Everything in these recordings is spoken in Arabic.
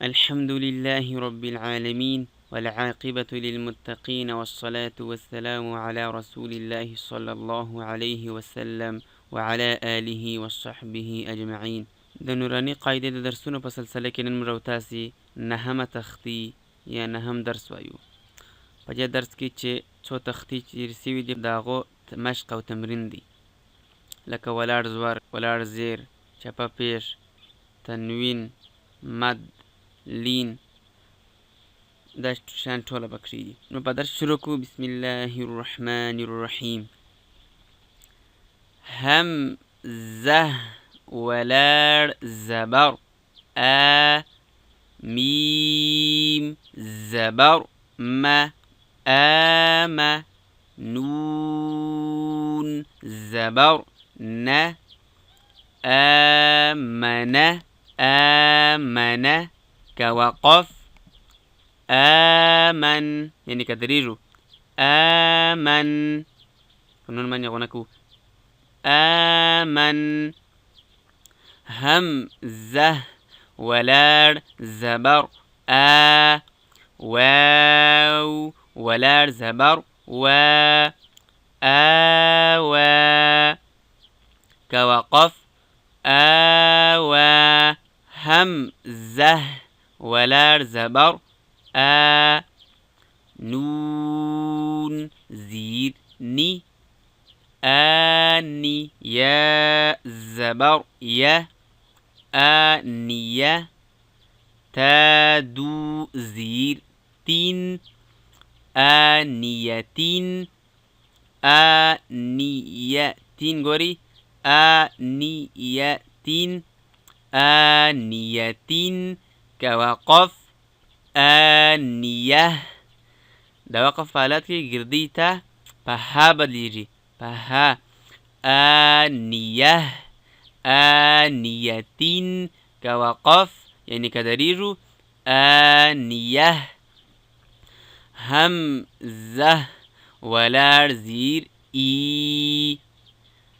الحمد لله رب العالمين والعاقبة للمتقين والصلاة والسلام على رسول الله صلى الله عليه وسلم وعلى آله وصحبه أجمعين. د نوراني قاعده د درسونو په سلسله کې نن مرو تاسي نهم تختی یا نهم درس وایو. په دې درس کې چې څو تختی چې رسیوي دي داغو مشق او تمرین دي، لکه ولاړ زور، ولاړ زیر، چپه پیش، تنوین، مد، لین، دا شان ټوله پکې دي. نو په درس شروع کو. بسم الله الرحمن الرحیم. همزه ولاړ زبر ا، میم زبر ما، آم، نون زبر ن، آمن، آمن كوقف، آمن يعني كدريجو، آمن فنون من يغنكو، آمن. همزة ولار زبر آ، واو ولار زبر و، آوى كوقف، آوى. همزة ولار زبر آ، نون زير ني، آني، يا زبر يا، آنية، تادو زير تين، آنيتين، آنيتين غوري، آنيتين، آنيتين كوقف، آنية. دا وقف فعالات کی گردی تا پها بدلیږي، پها. آنية، آنيتين كوقف يعني كدريجو، آنية. همزة ولار زير إي،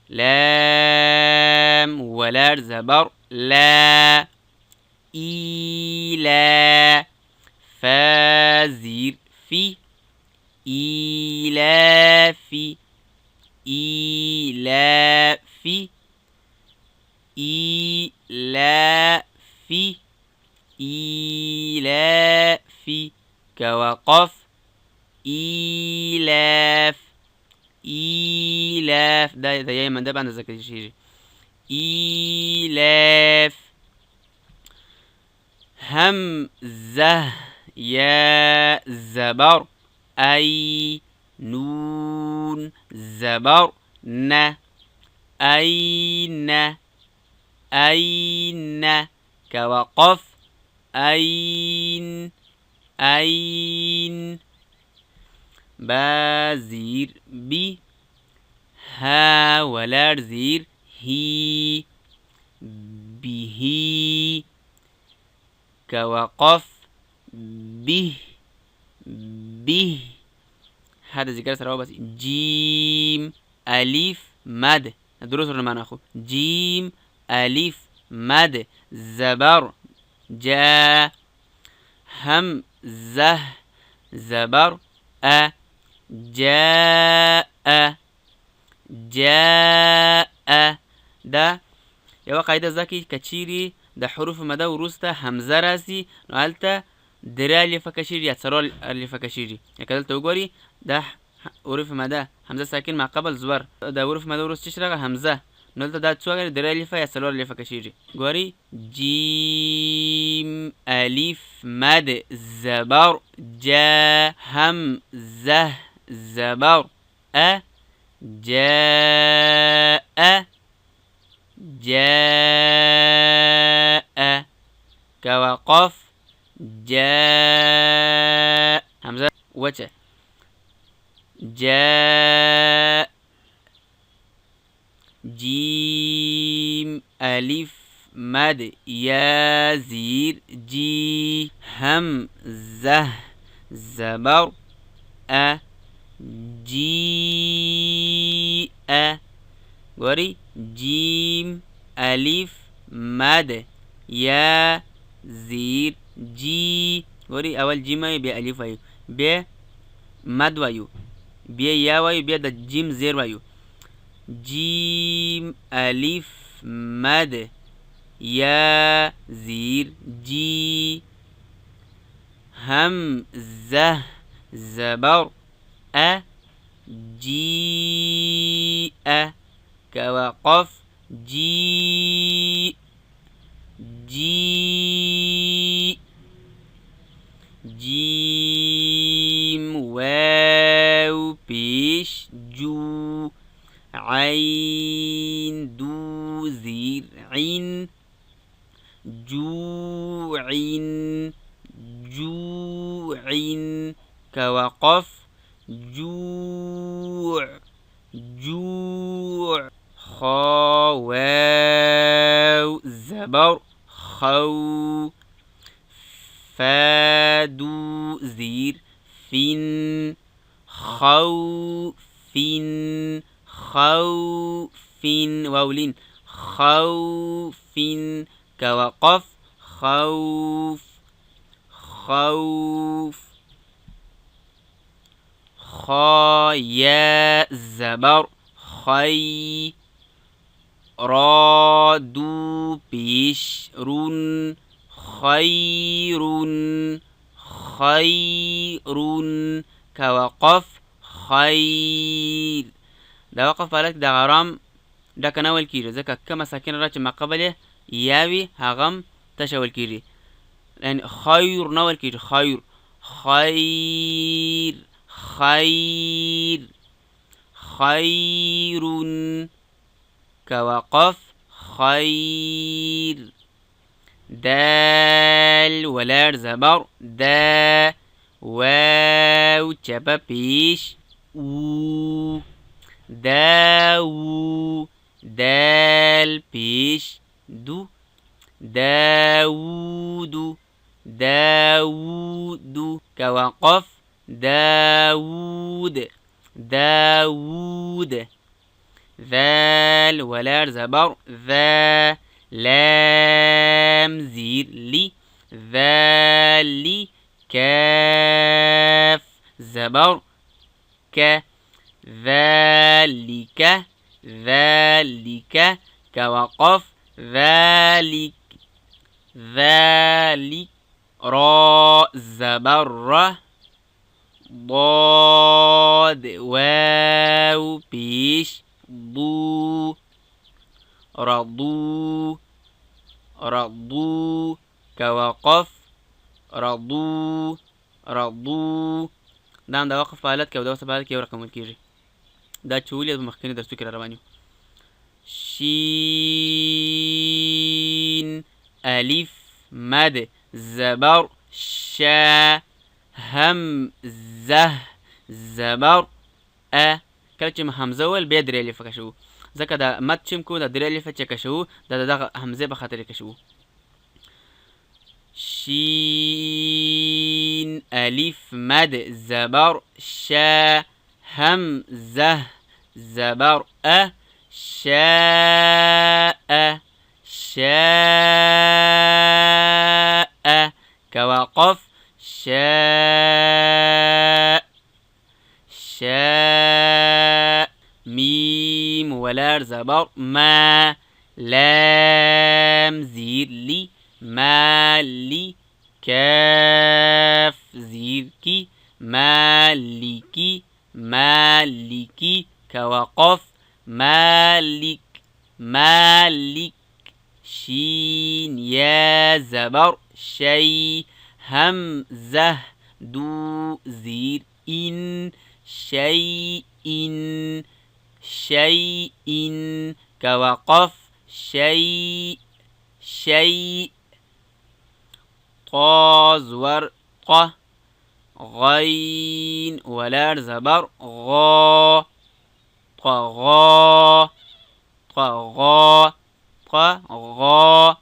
لام ولار زبر لا، إيلا. فازير في، إيلافي، إيلافي، إيلافي، إيلافي كوقف، إيلاف، إيلاف. ده دايما ده بعد ذكر شيء، إيلاف. همزة يا زبر أي، نون زبر ن، أين، أين كوقف، أين، أين. بازير بي، ها ولار زير هي، به كوقف، به، به. هذا ذكر سراو بس. جيم ألف مد، دروس ما ناخذ. جيم ألف مد زبر جا، همزة زبر أ، جاء، جاء. دا یو قاعده ځکه کچيري د حروف مده وروسته همزه راسي، نو هلته درې الف کشيري یا څلور الف کشيري. لکه دلته وګوري د حروف مده همزه ساکن ما قبل زبر، د حروف مده وروسته چې راغله همزه، نو دلته دا څو درې الف یا څلور الف کشيري. ګوري جيم الف مد زبر جا، همزه زبر أ، جاء، جاء كوقف، جاء همزة وجه، جاء. جيم ألف مد يا زير جي، همزة زبر أ، جيء. ګوري جيم ألف مد يا زير جي وري أول جيم أيو بيا ألف أيو بيا مد ويو بيا يا ويو بيا دا جيم زير ويو جيم ألف مد يا زير جي همزة زبر أ جي أ كوقف جي جي جيم واو بيش جو عين دو زير عين جوعين جوعين كوقف جوع جوع خواو زبر خو فادو زير فين خوفين خوفين واولين خوفين كوقف خوف خوف خايا زبر خي رادو بيش رون خير خير كوقف خير ده وقف عليك ده غرام ده كان أول كيري ذكا كما ساكن راج ما قبله ياوي هغم تشاول كيري يعني خير نوال كيري خير خير خير خير كوقف خير دال ولار زبر دا واو تشابا بيش و داو دال بيش دو داود داود كوقف داود داود ذال ولار زبر ذا لام زير لي ذالي كاف زبر ك ذلك ذلك كوقف ذلك ذلك را زبر ضاد واو بيش ضو رضو رضو كوقف رضو رضو دام دا وقف فعالات كي ودوسة فعالات كي ورقم الكيجي دا تشولي بمخكيني درسو كده روانيو شين ألف مد زبر شا همزة زبر أ كلمة همزة وال بيدري ألف كشو زكا دا مد شمكو دا دري ألف كشو دا همزة بخاطر كشو شين ألف مد زبر شا همزة زبر أ شاء شاء كوقف شاء شاء ميم ولار زبر ما لام زير لي مالي كاف زيركي مالكي مالكي كوقف مالك مالك شين يا زبر شي همزة دو زير إن شيء شيء كوقف شيء شيء طا زور ق غين ولار زبر غا طغى طغى طغى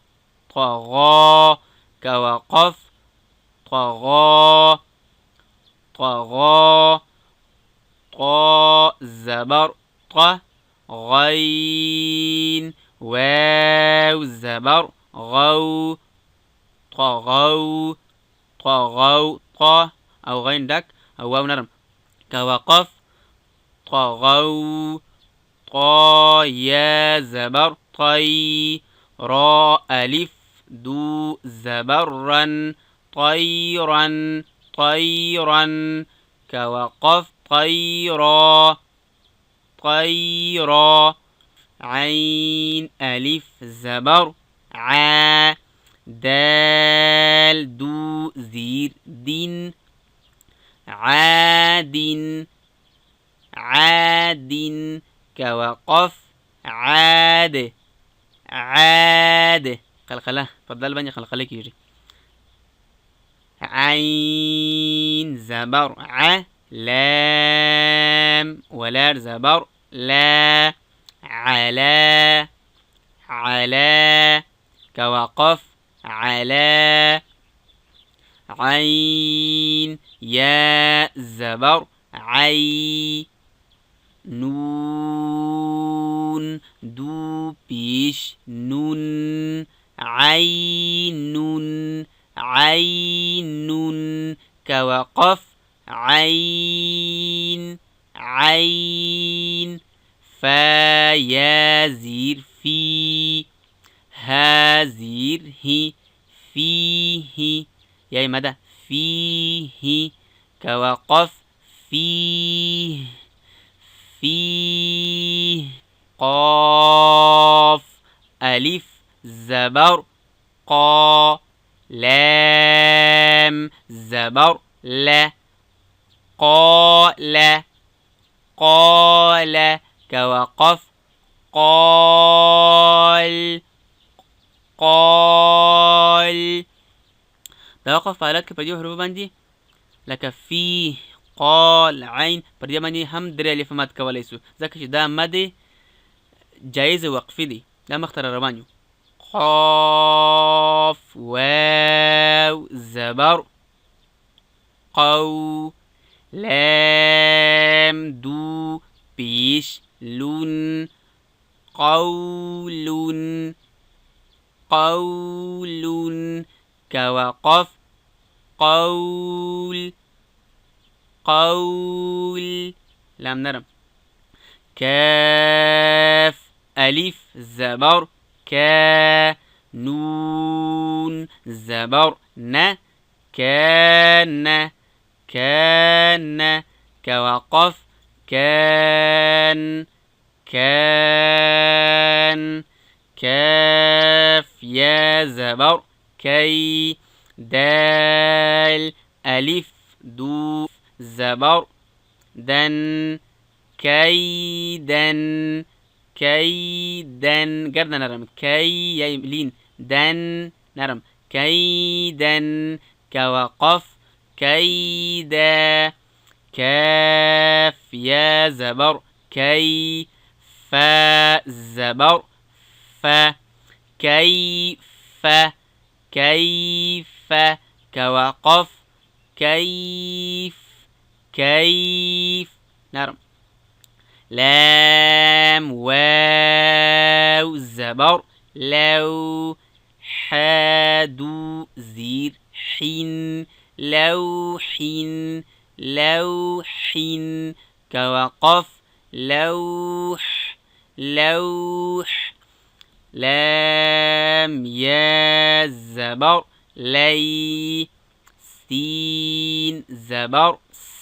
طغى كوقف طغى طغى طا زبر ط غين واو زبر غو طغوا طغوا طا أو غين دك أو واو نرم كوقف طغوا طا يا زبر طي را ألف دو زبرا طيرا طيرا كوقف طيرا طيرا عين ألف زبر ع دال دو زير دين عاد عاد كوقف عاد عاد قلقلة فضل بني قلقلة كيجي عين زبر ع لام ولا زبر لا على على كوقف على عين يا زبر عي نون دو بيش نون عين عين كوقف عين عين فا يا زير في ها زير هي فيه يا مدى فيه كوقف فيه فيه قاف ألف زبر قا لام زبر لا قال قال كوقف قال قال توقف فعلات كبديو حروف باندي لك فيه قال عين پردې باندې هم درې الف مات کولای سو ځکه چې دا مد جایز وقفي دي دا مختر روان یو قاف واو زبر قو لام دو بيش لون قول قول كوقف قول قول لام نرم كاف ألف زبر كا نون زبر ن كان كان كوقف كان كان كاف يا زبر كي دال ألف دو زبر دن كيدا كيدا قرنا نرم كي يملين دن نرم كيدا كوقف كيدا كاف يا زبر كي فا زبر فا كيف كيف كوقف كيف كيف نرم لام واو زبر لو حادو زير حين لوح لوح كوقف لوح لوح لام يا زبر لي سين زبر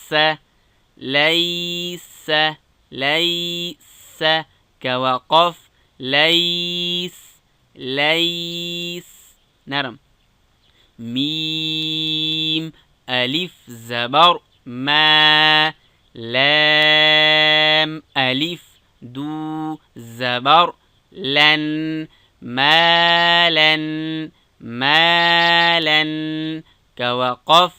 س ليس ليس كوقف ليس ليس نرم ميم ألف زبر ما لام ألف دو زبر لن مالا مالا كوقف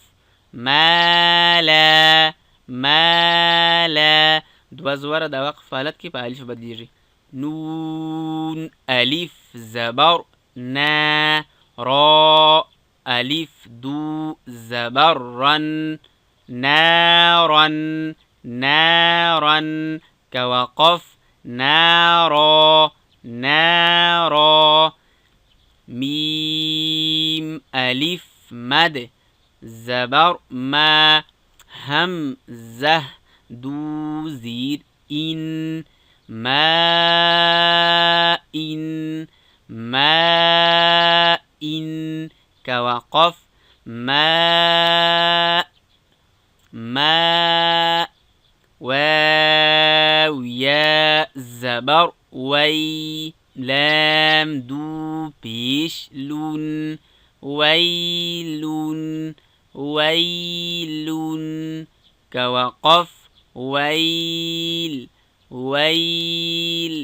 مالا مالا دو زوار دا وقف فالت کی پا الف بدلیجی نون ألف زبر نا را ألف دو زبرا نارا نارا كوقف نارا نارا ميم ألف مد زبر ما همزة دو زير إن ماء ماء كوقف ماء ماء واو يا زبر وي لام دو بيش لون ويل ويل كوقف ويل ويل